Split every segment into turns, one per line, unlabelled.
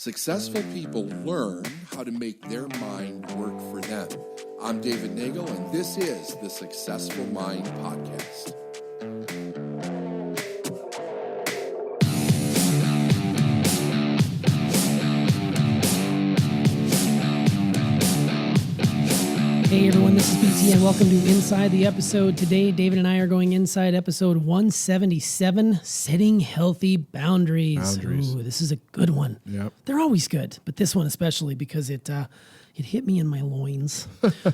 Successful people learn how to make their mind work for them. I'm David Nagel, and this is the Successful Mind Podcast.
Hey everyone, this is BT and welcome to Inside the Episode. Today, David and I are going inside episode 177, Setting Healthy Boundaries. Ooh, this is a good one.
Yep.
They're always good, but this one especially because it hit me in my loins.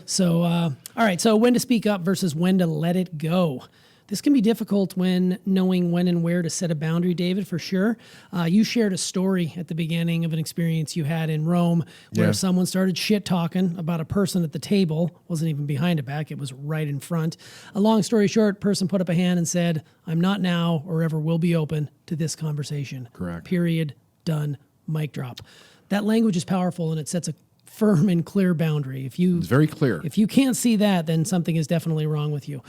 So, all right, so when to speak up versus when to let it go. This can be difficult when knowing when and where to set a boundary, David, for sure. You shared a story at the beginning of an experience you had in Rome where someone started shit-talking about a person at the table. Wasn't even behind a back, it was right in front. A long story short, person put up a hand and said, I'm not now or ever will be open to this conversation.
Correct.
Period. Done. Mic drop. That language is powerful and it sets a firm and clear boundary.
It's very clear.
If you can't see that, then something is definitely wrong with you.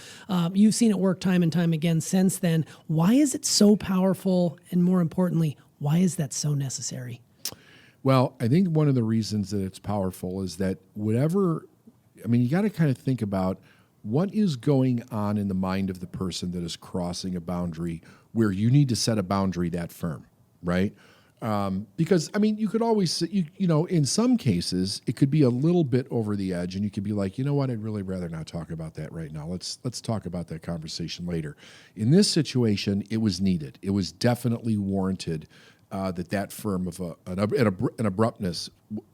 You've seen it work time and time again since then. Why is it so powerful? And more importantly, why is that so necessary?
Well, I think one of the reasons that it's powerful is that you got to kind of think about what is going on in the mind of the person that is crossing a boundary where you need to set a boundary that firm, right? Because you could always, in some cases, it could be a little bit over the edge, and you could be like, you know what, I'd really rather not talk about that right now. Let's talk about that conversation later. In this situation, it was needed. It was definitely warranted that firm of an abruptness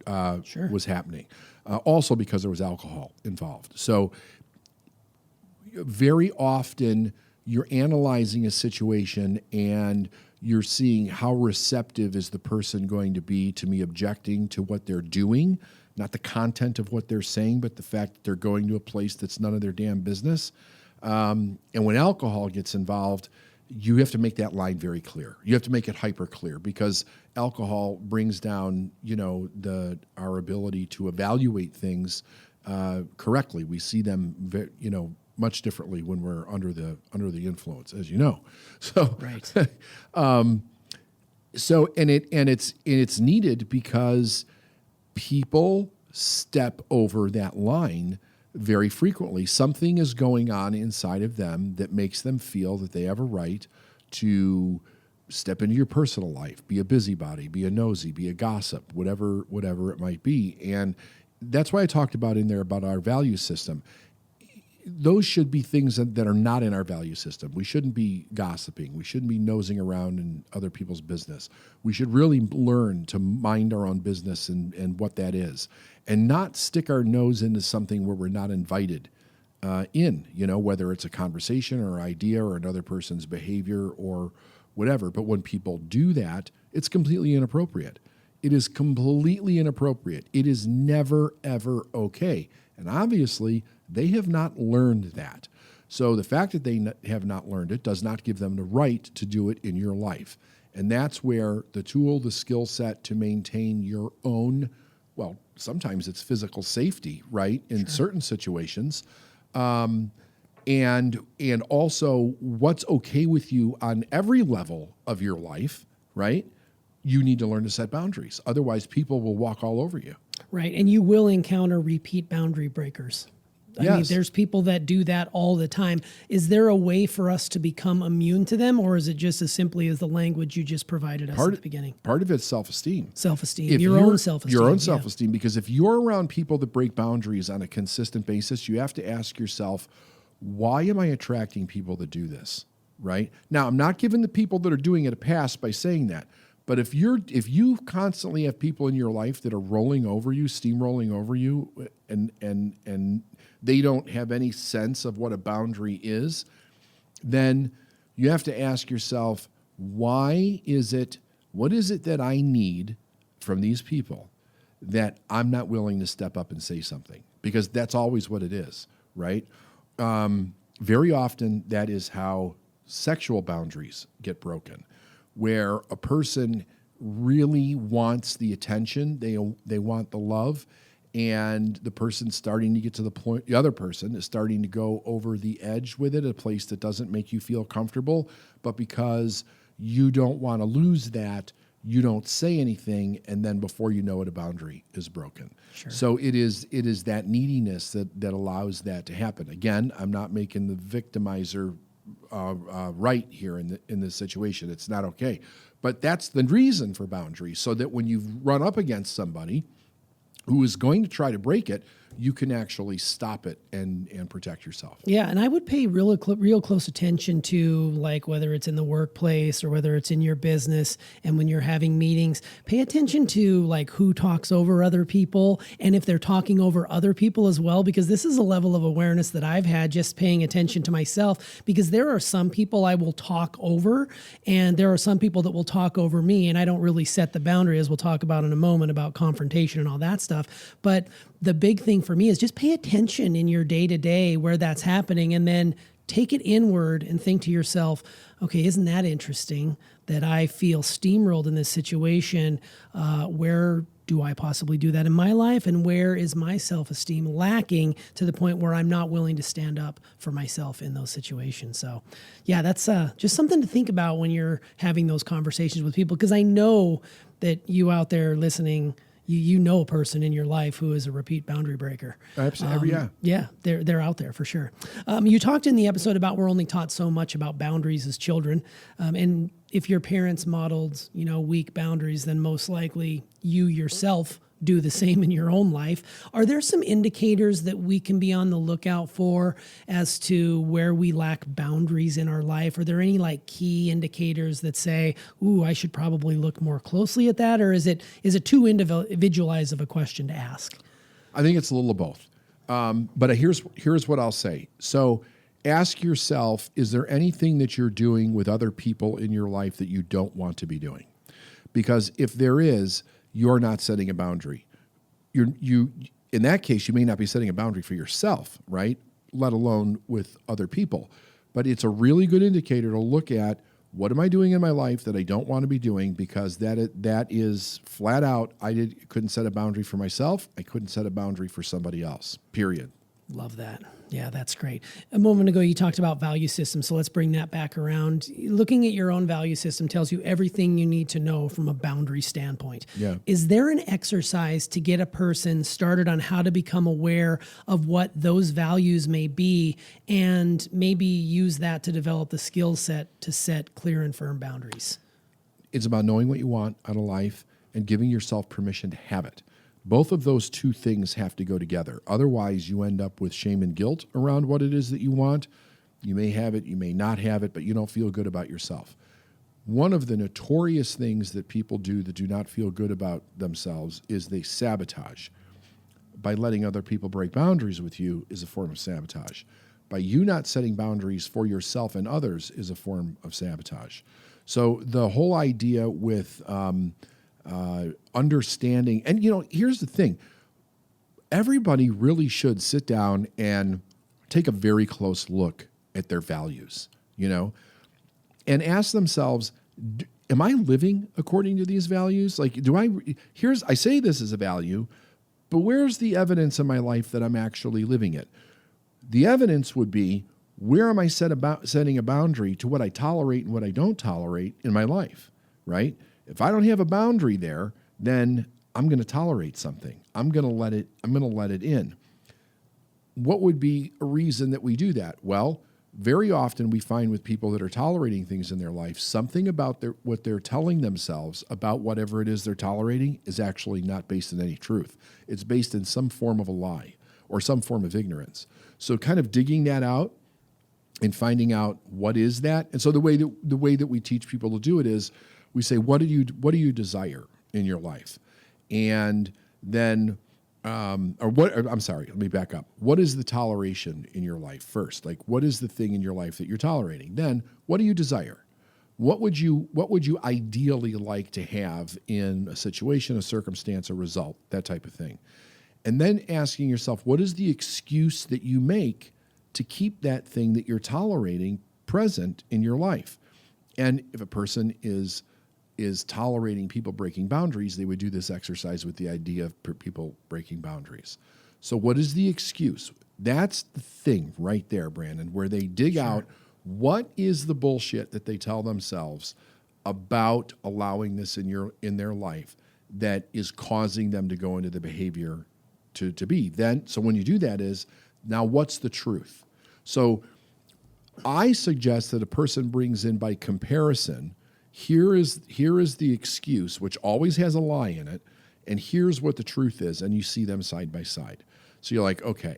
was happening. Also because there was alcohol involved. So very often you're analyzing a situation and you're seeing how receptive is the person going to be to me objecting to what they're doing, not the content of what they're saying, but the fact that they're going to a place that's none of their damn business. And when alcohol gets involved, you have to make that line very clear. You have to make it hyper clear because alcohol brings down, our ability to evaluate things correctly. We see them, much differently when we're under the influence, as you know. So,
right.
It's needed because people step over that line very frequently. Something is going on inside of them that makes them feel that they have a right to step into your personal life, be a busybody, be a nosy, be a gossip, whatever it might be. And that's why I talked about in there about our value system. Those should be things that are not in our value system. We shouldn't be gossiping. We shouldn't be nosing around in other people's business. We should really learn to mind our own business and what that is, and not stick our nose into something where we're not invited in, whether it's a conversation or idea or another person's behavior or whatever. But when people do that, it's completely inappropriate. It is completely inappropriate. It is never, ever okay. And obviously, they have not learned that. So the fact that they have not learned it does not give them the right to do it in your life. And that's where the tool, the skill set to maintain your own, well, sometimes it's physical safety, right, in certain situations, and also what's okay with you on every level of your life, right? You need to learn to set boundaries. Otherwise, people will walk all over you.
Right, and you will encounter repeat boundary breakers. I mean, there's people that do that all the time. Is there a way for us to become immune to them, or is it just as simply as the language you just provided us at the beginning?
Part of it's self-esteem.
Self-esteem, your own self-esteem.
Your own self-esteem, because if you're around people that break boundaries on a consistent basis, you have to ask yourself, why am I attracting people that do this, right? Now, I'm not giving the people that are doing it a pass by saying that, but if you constantly have people in your life that are rolling over you, steamrolling over you, and they don't have any sense of what a boundary is, then you have to ask yourself, what is it that I need from these people that I'm not willing to step up and say something? Because that's always what it is, right? Very often that is how sexual boundaries get broken, where a person really wants the attention, they want the love, and the person's starting to get to the point, the other person is starting to go over the edge with it, a place that doesn't make you feel comfortable, but because you don't want to lose that, you don't say anything, and then before you know it, a boundary is broken.
Sure.
So it is that neediness that allows that to happen. Again, I'm not making the victimizer right here in this situation. It's not okay. But that's the reason for boundaries, so that when you run up against somebody who is going to try to break it, you can actually stop it and protect yourself.
Yeah, and I would pay real close attention to, like, whether it's in the workplace or whether it's in your business, and when you're having meetings, pay attention to like who talks over other people, and if they're talking over other people as well, because this is a level of awareness that I've had just paying attention to myself, because there are some people I will talk over, and there are some people that will talk over me, and I don't really set the boundary, as we'll talk about in a moment, about confrontation and all that stuff. But the big thing for me is just pay attention in your day-to-day where that's happening, and then take it inward and think to yourself, okay, isn't that interesting that I feel steamrolled in this situation? Where do I possibly do that in my life? And where is my self-esteem lacking to the point where I'm not willing to stand up for myself in those situations? So yeah, that's just something to think about when you're having those conversations with people, because I know that you out there listening, you know a person in your life who is a repeat boundary breaker.
Absolutely, yeah.
Yeah, they're out there for sure. You talked in the episode about we're only taught so much about boundaries as children, and if your parents modeled, weak boundaries, then most likely you yourself do the same in your own life. Are there some indicators that we can be on the lookout for as to where we lack boundaries in our life? Are there any like key indicators that say, ooh, I should probably look more closely at that? Or is it too individualized of a question to ask?
I think it's a little of both. But here's what I'll say. So ask yourself, is there anything that you're doing with other people in your life that you don't want to be doing? Because if there is, you're not setting a boundary. You in that case, you may not be setting a boundary for yourself, right? Let alone with other people. But it's a really good indicator to look at, what am I doing in my life that I don't want to be doing? Because that is flat out, couldn't set a boundary for myself. I couldn't set a boundary for somebody else, period.
Love that. Yeah, that's great. A moment ago, you talked about value systems, so let's bring that back around. Looking at your own value system tells you everything you need to know from a boundary standpoint.
Yeah.
Is there an exercise to get a person started on how to become aware of what those values may be, and maybe use that to develop the skill set to set clear and firm boundaries?
It's about knowing what you want out of life and giving yourself permission to have it. Both of those two things have to go together. Otherwise, you end up with shame and guilt around what it is that you want. You may have it, you may not have it, but you don't feel good about yourself. One of the notorious things that people do that do not feel good about themselves is they sabotage. By letting other people break boundaries with you is a form of sabotage. By you not setting boundaries for yourself and others is a form of sabotage. So the whole idea with understanding, and here's the thing, everybody really should sit down and take a very close look at their values, and ask themselves, am I living according to these values? Like, I say this is a value, but where's the evidence in my life that I'm actually living it? The evidence would be, where am I setting a boundary to what I tolerate and what I don't tolerate in my life, right? If I don't have a boundary there, then I'm going to tolerate something. I'm going to let it in. What would be a reason that we do that? Well, very often we find with people that are tolerating things in their life, something about what they're telling themselves about whatever it is they're tolerating is actually not based in any truth. It's based in some form of a lie or some form of ignorance. So kind of digging that out and finding out what is that. And so the way that we teach people to do it is, we say, what do you desire in your life? And then, let me back up. What is the toleration in your life first? Like, what is the thing in your life that you're tolerating? Then, what do you desire? What would you ideally like to have in a situation, a circumstance, a result, that type of thing? And then asking yourself, what is the excuse that you make to keep that thing that you're tolerating present in your life? And if a person is tolerating people breaking boundaries, they would do this exercise with the idea of people breaking boundaries. So what is the excuse? That's the thing right there, Brandon, where they dig out, what is the bullshit that they tell themselves about allowing this in their life that is causing them to go into the behavior to be. So when you do that is, now what's the truth? So I suggest that a person brings in by comparison, here is the excuse, which always has a lie in it, and here's what the truth is, and you see them side by side. So you're like, okay,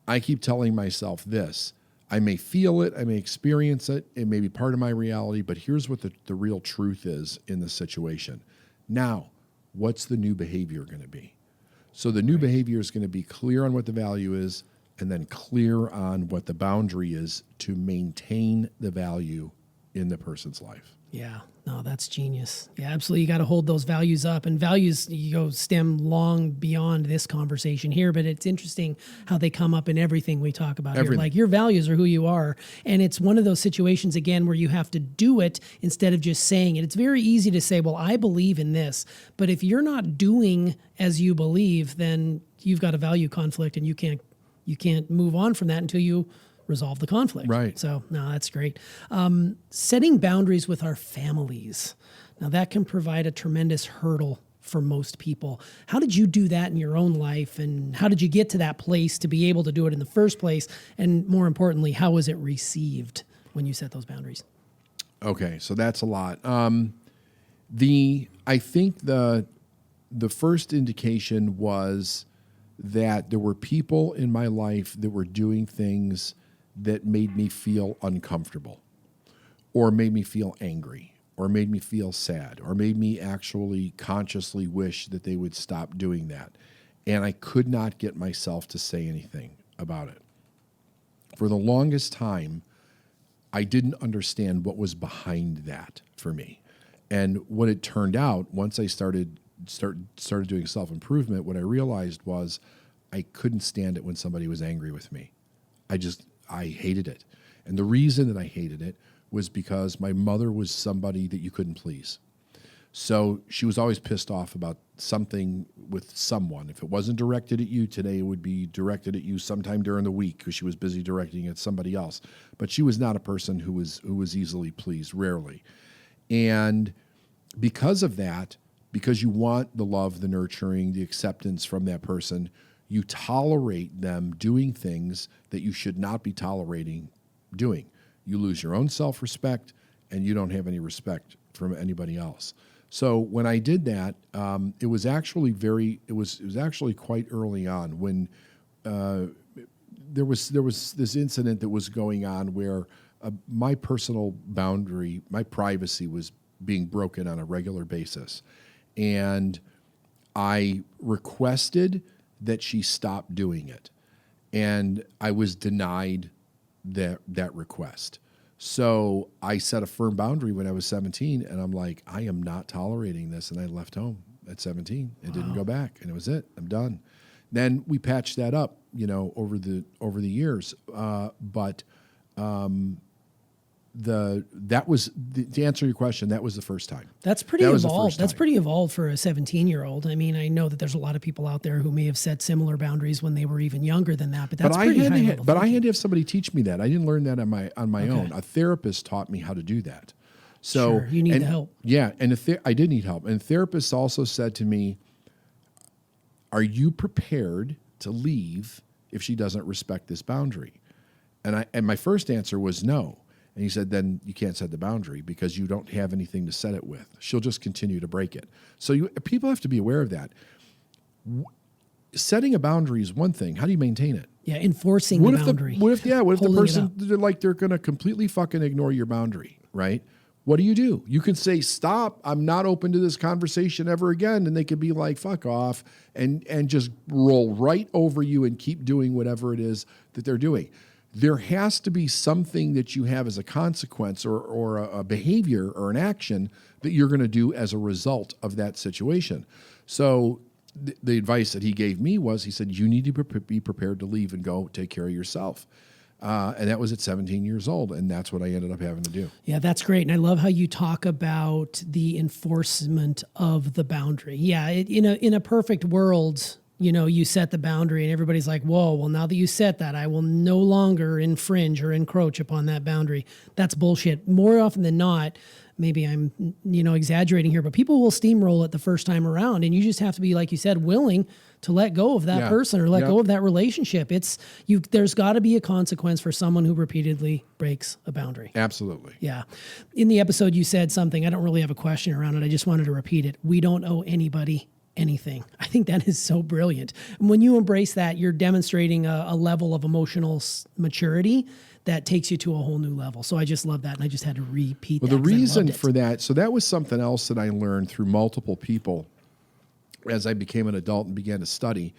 I keep telling myself this. I may feel it, I may experience it, it may be part of my reality, but here's what the real truth is in the situation. Now, what's the new behavior going to be? So the new behavior is going to be clear on what the value is, and then clear on what the boundary is to maintain the value in the person's life.
Yeah, no, that's genius. Yeah, absolutely. You got to hold those values up, and values stem long beyond this conversation here. But it's interesting how they come up in everything we talk about here. Like your values are who you are, and it's one of those situations again where you have to do it instead of just saying it. It's very easy to say, "Well, I believe in this," but if you're not doing as you believe, then you've got a value conflict, and you can't move on from that until you resolve the conflict.
Right.
So, no, that's great. Setting boundaries with our families. Now, that can provide a tremendous hurdle for most people. How did you do that in your own life? And how did you get to that place to be able to do it in the first place? And more importantly, how was it received when you set those boundaries?
Okay, so that's a lot. I think the first indication was that there were people in my life that were doing things that made me feel uncomfortable, or made me feel angry, or made me feel sad, or made me actually consciously wish that they would stop doing that. And I could not get myself to say anything about it. For the longest time, I didn't understand what was behind that for me. And what it turned out, once I started doing self-improvement, what I realized was I couldn't stand it when somebody was angry with me. I hated it. And the reason that I hated it was because my mother was somebody that you couldn't please. So she was always pissed off about something with someone. If it wasn't directed at you today, it would be directed at you sometime during the week because she was busy directing it at somebody else. But she was not a person who was easily pleased, rarely. And because of that, because you want the love, the nurturing, the acceptance from that person, you tolerate them doing things that you should not be tolerating doing. You lose your own self-respect, and you don't have any respect from anybody else. So when I did that, it was actually quite early on when there was this incident that was going on where my personal boundary, my privacy was being broken on a regular basis. And I requested that she stop doing it. And I was denied that request. So I set a firm boundary when I was 17, and I'm like, I am not tolerating this. And I left home at 17 and didn't go back. And it was it. I'm done. Then we patched that up, over the years. To answer your question, that was the first time.
That's pretty evolved. That's pretty evolved for a 17-year-old. I mean, I know that there's a lot of people out there who may have set similar boundaries when they were even younger than that, but that's pretty high level.
But I had to have somebody teach me that. I didn't learn that on my own. A therapist taught me how to do that. So
sure, you need the help.
Yeah, and I did need help. And therapists also said to me, "Are you prepared to leave if she doesn't respect this boundary?" And my first answer was no. And he said, then you can't set the boundary because you don't have anything to set it with. She'll just continue to break it. So people have to be aware of that. Setting a boundary is one thing. How do you maintain it?
Yeah, enforcing the boundary.
What if the person, they're going to completely fucking ignore your boundary, right? What do? You can say, stop, I'm not open to this conversation ever again. And they could be like, fuck off, and just roll right over you and keep doing whatever it is that they're doing. There has to be something that you have as a consequence or a behavior or an action that you're going to do as a result of that situation. So the advice that he gave me was, he said, you need to be prepared to leave and go take care of yourself. And that was at 17 years old, and that's what I ended up having to do.
Yeah, that's great. And I love how you talk about the enforcement of the boundary. Yeah, in a perfect world, you set the boundary and everybody's like, whoa, well, now that you set that, I will no longer infringe or encroach upon that boundary. That's bullshit. More often than not, maybe I'm, exaggerating here, but people will steamroll it the first time around. And you just have to be, like you said, willing to let go of that person or let go of that relationship. There's got to be a consequence for someone who repeatedly breaks a boundary.
Absolutely.
Yeah. In the episode, you said something, I don't really have a question around it. I just wanted to repeat it. We don't owe anybody anything. I think that is so brilliant. And when you embrace that, you're demonstrating a level of emotional maturity that takes you to a whole new level. So I just love that. And I just had to repeat that.
Well, the reason for that, so that was something else that I learned through multiple people as I became an adult and began to study,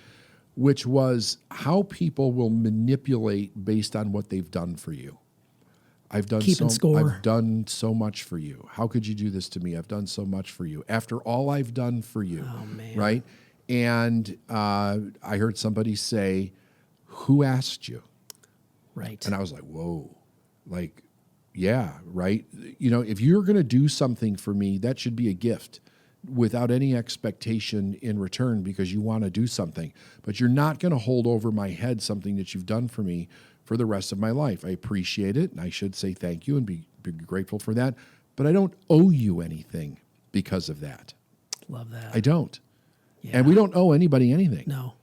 which was how people will manipulate based on what they've done for you. I've done so much for you. How could you do this to me? I've done so much for you. After all I've done for you, right? And I heard somebody say, "Who asked you?"
Right.
And I was like, "Whoa!" Like, yeah, right. If you're going to do something for me, that should be a gift, without any expectation in return, because you want to do something. But you're not going to hold over my head something that you've done for me for the rest of my life. I appreciate it, and I should say thank you and be grateful for that. But I don't owe you anything because of that.
Love that.
I don't.
Yeah.
And we don't owe anybody anything.
No.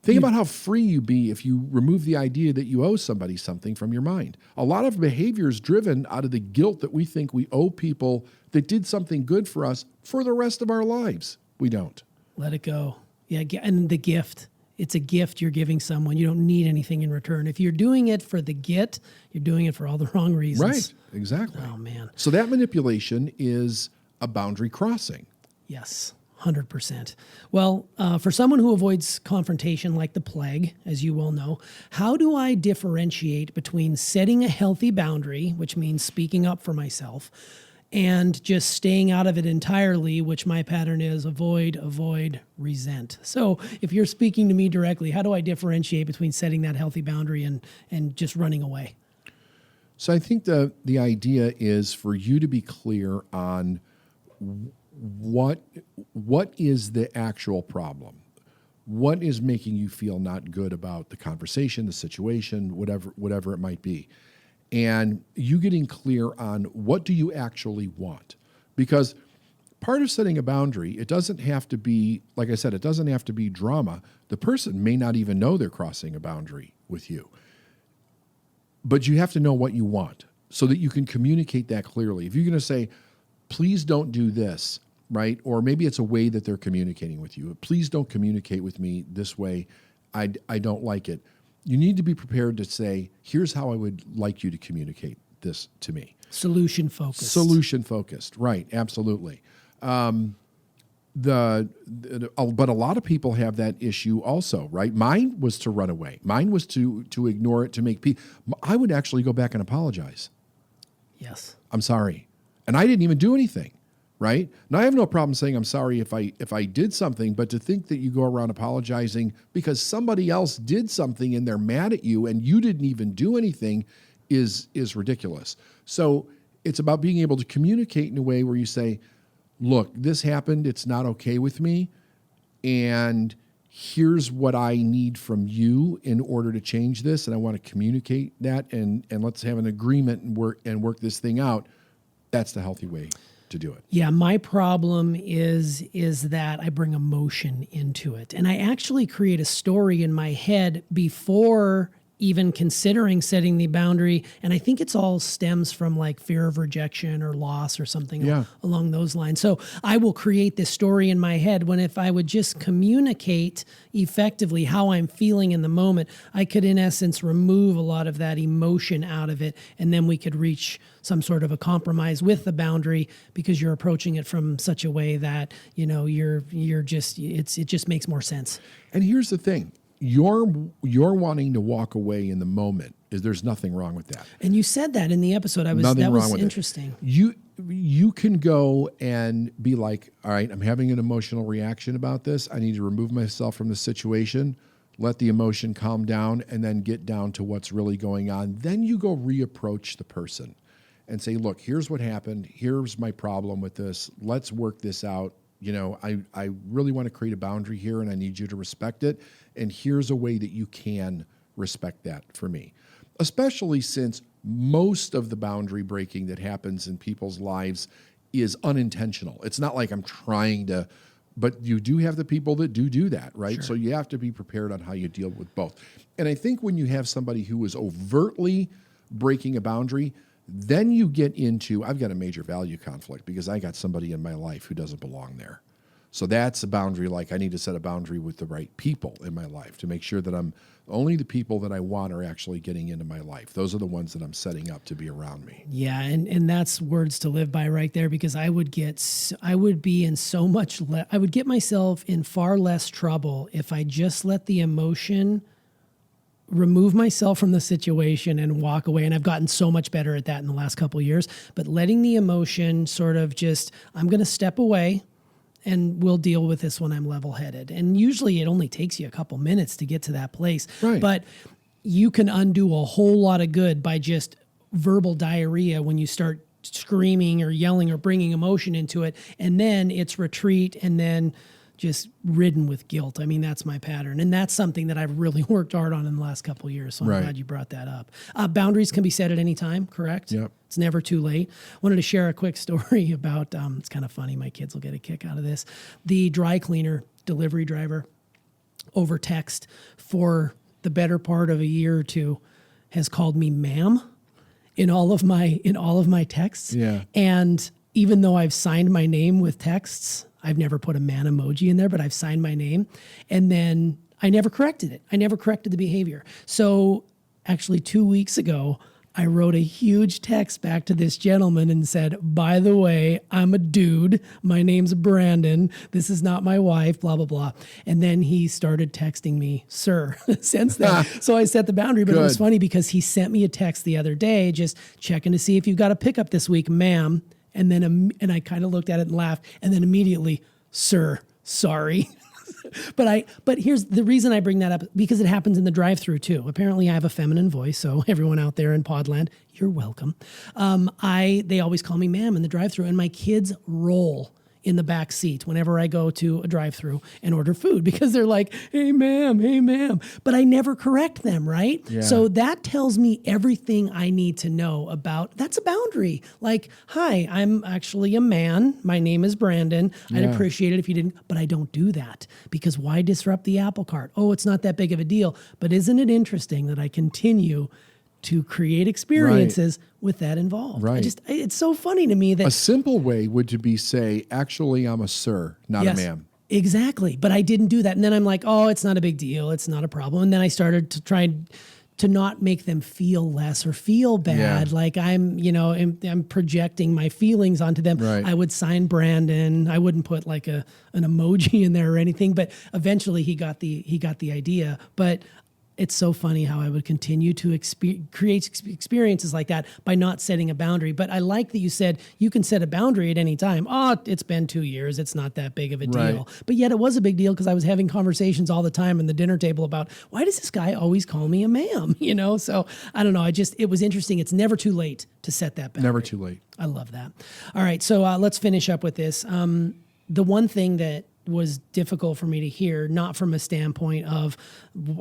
Think about how free you'd be if you remove the idea that you owe somebody something from your mind. A lot of behavior is driven out of the guilt that we think we owe people that did something good for us for the rest of our lives. We don't.
Let it go. Yeah, and the gift. It's a gift you're giving someone. You don't need anything in return. If you're doing it for the get, you're doing it for all the wrong reasons.
Right, exactly.
Oh, man.
So that manipulation is a boundary crossing.
Yes, 100%. Well, for someone who avoids confrontation like the plague, as you well know, how do I differentiate between setting a healthy boundary, which means speaking up for myself, and just staying out of it entirely, which my pattern is avoid, resent. So if you're speaking to me directly, how do I differentiate between setting that healthy boundary and just running away?
So I think the idea is for you to be clear on what is the actual problem. What is making you feel not good about the conversation, the situation, whatever it might be. And you getting clear on what do you actually want. Because part of setting a boundary, it doesn't have to be, like I said, it doesn't have to be drama. The person may not even know they're crossing a boundary with you. But you have to know what you want so that you can communicate that clearly. If you're going to say, please don't do this, right? Or maybe it's a way that they're communicating with you. Please don't communicate with me this way. I don't like it. You need to be prepared to say, here's how I would like you to communicate this to me.
Solution focused.
Solution focused, right, absolutely. But a lot of people have that issue also, right? Mine was to run away. Mine was to ignore it, to make peace. I would actually go back and apologize.
Yes.
I'm sorry. And I didn't even do anything. Right? Now, I have no problem saying I'm sorry if I did something, but to think that you go around apologizing because somebody else did something and they're mad at you and you didn't even do anything is ridiculous. So it's about being able to communicate in a way where you say, look, this happened, it's not okay with me, and here's what I need from you in order to change this, and I want to communicate that, and let's have an agreement and work this thing out. That's the healthy way to do it.
Yeah, my problem is that I bring emotion into it. And I actually create a story in my head before even considering setting the boundary. And I think it's all stems from like fear of rejection or loss or something along those lines. So I will create this story in my head when if I would just communicate effectively how I'm feeling in the moment, I could in essence remove a lot of that emotion out of it. And then we could reach some sort of a compromise with the boundary because you're approaching it from such a way that, you're just, it just makes more sense.
And here's the thing. You're wanting to walk away in the moment. There's nothing wrong with that.
And you said that in the episode. That was interesting.
You can go and be like, all right, I'm having an emotional reaction about this. I need to remove myself from the situation, let the emotion calm down, and then get down to what's really going on. Then you go reapproach the person and say, look, here's what happened. Here's my problem with this. Let's work this out. I really want to create a boundary here and I need you to respect it. And here's a way that you can respect that for me. Especially since most of the boundary breaking that happens in people's lives is unintentional. It's not like I'm trying to, but you do have the people that do that, right?
Sure.
So you have to be prepared on how you deal with both. And I think when you have somebody who is overtly breaking a boundary, then you get into, I've got a major value conflict because I got somebody in my life who doesn't belong there. So that's a boundary. Like I need to set a boundary with the right people in my life to make sure that only the people that I want are actually getting into my life. Those are the ones that I'm setting up to be around me.
Yeah, and that's words to live by right there, because I would get myself in far less trouble if I just let the emotion remove myself from the situation and walk away. And I've gotten so much better at that in the last couple of years. But letting the emotion sort of just, I'm going to step away and we'll deal with this when I'm level-headed. And usually it only takes you a couple minutes to get to that place.
Right.
But you can undo a whole lot of good by just verbal diarrhea when you start screaming or yelling or bringing emotion into it. And then it's retreat and then just ridden with guilt. I mean, that's my pattern. And that's something that I've really worked hard on in the last couple of years. So I'm glad you brought that up. Boundaries can be set at any time, correct?
Yep.
It's never too late. Wanted to share a quick story about, it's kind of funny. My kids will get a kick out of this. The dry cleaner delivery driver over text for the better part of a year or two has called me ma'am in all of my texts.
Yeah.
And even though I've signed my name with texts, I've never put a man emoji in there, but I've signed my name. And then I never corrected it. I never corrected the behavior. So actually 2 weeks ago, I wrote a huge text back to this gentleman and said, by the way, I'm a dude. My name's Brandon. This is not my wife, blah, blah, blah. And then he started texting me, sir, since then. So I set the boundary, but It was funny because he sent me a text the other day, just checking to see if you've got a pickup this week, ma'am. And then, and I kind of looked at it and laughed, and then immediately, sir, sorry. But here's the reason I bring that up, because it happens in the drive-through too. Apparently I have a feminine voice, so everyone out there in Podland, you're welcome. They always call me ma'am in the drive-through, and my kids roll in the back seat whenever I go to a drive-through and order food, because they're like, hey ma'am, but I never correct them, right?
Yeah.
So that tells me everything I need to know about, that's a boundary. Like, hi, I'm actually a man. My name is Brandon. I'd appreciate it if you didn't, but I don't do that, because why disrupt the apple cart? Oh, it's not that big of a deal. But isn't it interesting that I continue to create experiences with that involved?
Right.
It's so funny to me that
a simple way would be say, actually, I'm a sir, not a ma'am.
Exactly. But I didn't do that. And then I'm like, oh, it's not a big deal. It's not a problem. And then I started to try to not make them feel less or feel bad. Like I'm projecting my feelings onto them.
Right.
I would sign Brandon. I wouldn't put like an emoji in there or anything, but eventually he got the idea. But it's so funny how I would continue to create experiences like that by not setting a boundary. But I like that you said you can set a boundary at any time. Oh, it's been 2 years. It's not that big of a deal. But yet it was a big deal, because I was having conversations all the time in the dinner table about, why does this guy always call me a ma'am? So I don't know. It was interesting. It's never too late to set that boundary.
Never too late.
I love that. All right. So let's finish up with this. The one thing that was difficult for me to hear, not from a standpoint of,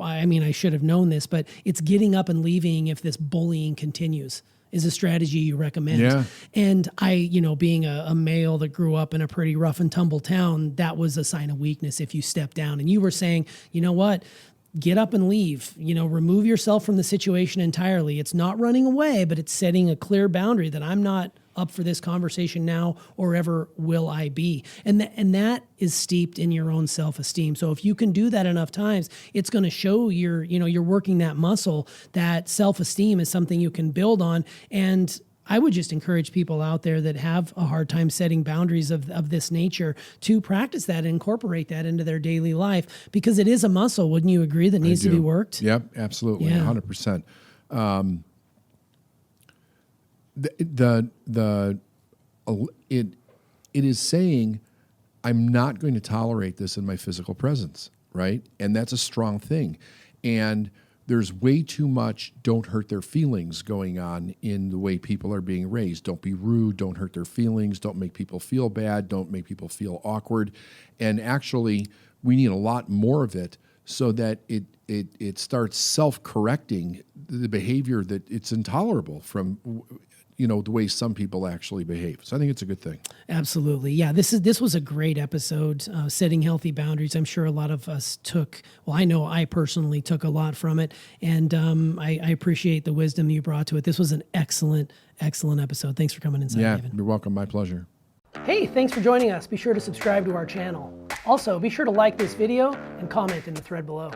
I mean, I should have known this, but it's getting up and leaving if this bullying continues is a strategy you recommend.
Yeah.
And I, being a male that grew up in a pretty rough and tumble town, that was a sign of weakness if you step down. And you were saying, you know what? Get up and leave, remove yourself from the situation entirely. It's not running away, but it's setting a clear boundary that I'm not up for this conversation now or ever will I be. And that is steeped in your own self-esteem. So if you can do that enough times, it's going to show you're working that muscle. That self-esteem is something you can build on. And I would just encourage people out there that have a hard time setting boundaries of this nature to practice that and incorporate that into their daily life, because it is a muscle. Wouldn't you agree that needs to be worked?
Yep, absolutely, 100%. It is saying, I'm not going to tolerate this in my physical presence, right? And that's a strong thing. And there's way too much don't hurt their feelings going on in the way people are being raised. Don't be rude, don't hurt their feelings, don't make people feel bad, don't make people feel awkward. And actually, we need a lot more of it so that it starts self-correcting the behavior that it's intolerable from, the way some people actually behave. So I think it's a good thing.
Absolutely. Yeah, this was a great episode, setting healthy boundaries. I'm sure a lot of us I know I personally took a lot from it, and I appreciate the wisdom you brought to it. This was an excellent episode. Thanks for coming inside, David.
You're welcome. My pleasure.
Hey, thanks for joining us. Be sure to subscribe to our channel. Also, be sure to like this video and comment in the thread below.